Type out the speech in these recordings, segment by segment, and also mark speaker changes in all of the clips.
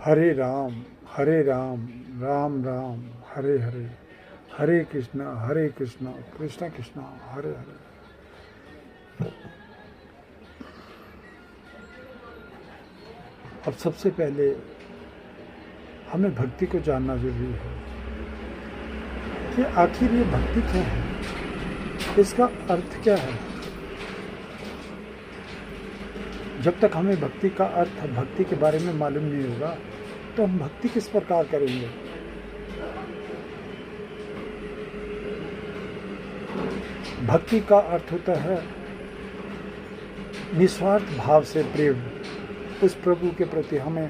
Speaker 1: हरे राम राम राम हरे हरे, हरे कृष्णा कृष्णा कृष्णा हरे हरे। अब सबसे पहले हमें भक्ति को जानना जरूरी है कि आखिर ये भक्ति क्या है, इसका अर्थ क्या है। जब तक हमें भक्ति का अर्थ, भक्ति के बारे में मालूम नहीं होगा तो हम भक्ति किस प्रकार करेंगे। भक्ति का अर्थ होता है निस्वार्थ भाव से प्रेम। उस प्रभु के प्रति हमें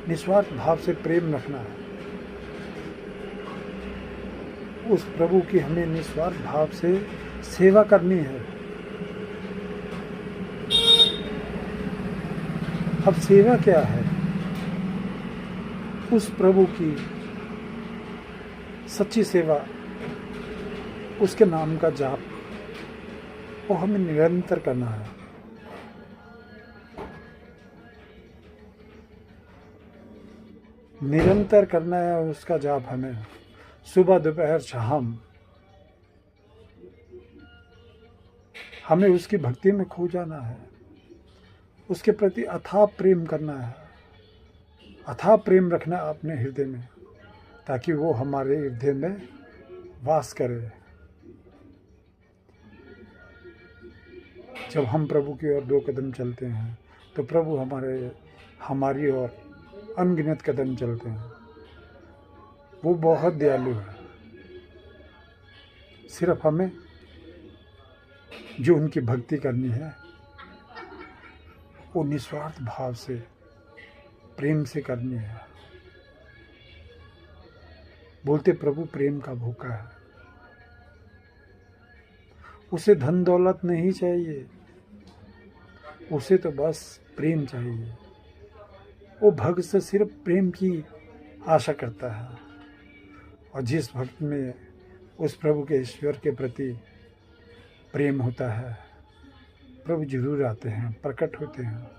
Speaker 1: निस्वार्थ भाव से प्रेम रखना है। उस प्रभु की हमें निस्वार्थ भाव से सेवा करनी है। अब सेवा क्या है? उस प्रभु की सच्ची सेवा, उसके नाम का जाप, वो हमें निरंतर करना है। निरंतर करना है उसका जाप हमें, सुबह दोपहर शाम। हमें उसकी भक्ति में खो जाना है, उसके प्रति अथाह प्रेम करना है, अथाह प्रेम रखना अपने हृदय में, ताकि वो हमारे हृदय में वास करे। जब हम प्रभु की ओर 2 कदम चलते हैं तो प्रभु हमारी ओर अनगिनत कदम चलते हैं। वो बहुत दयालु है। सिर्फ हमें जो उनकी भक्ति करनी है वो निस्वार्थ भाव से, प्रेम से करनी है। बोलते प्रभु प्रेम का भूखा है। उसे धन दौलत नहीं चाहिए, उसे तो बस प्रेम चाहिए। वो भक्त से सिर्फ प्रेम की आशा करता है। और जिस भक्त में उस प्रभु के ईश्वर के प्रति प्रेम होता है, प्रभु जरूर आते हैं, प्रकट होते हैं।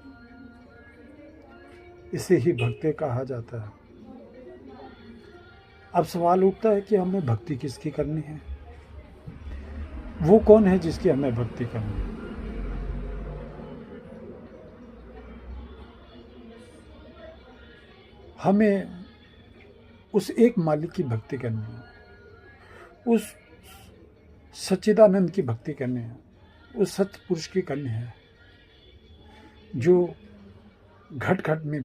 Speaker 1: इसे ही भक्ति कहा जाता है। अब सवाल उठता है कि हमें भक्ति किसकी करनी है? वो कौन है जिसकी हमें भक्ति करनी है? हमें उस एक मालिक की भक्ति करनी है, उस सच्चिदानंद की भक्ति करनी है, उस सत्य पुरुष की करनी है जो घट घट में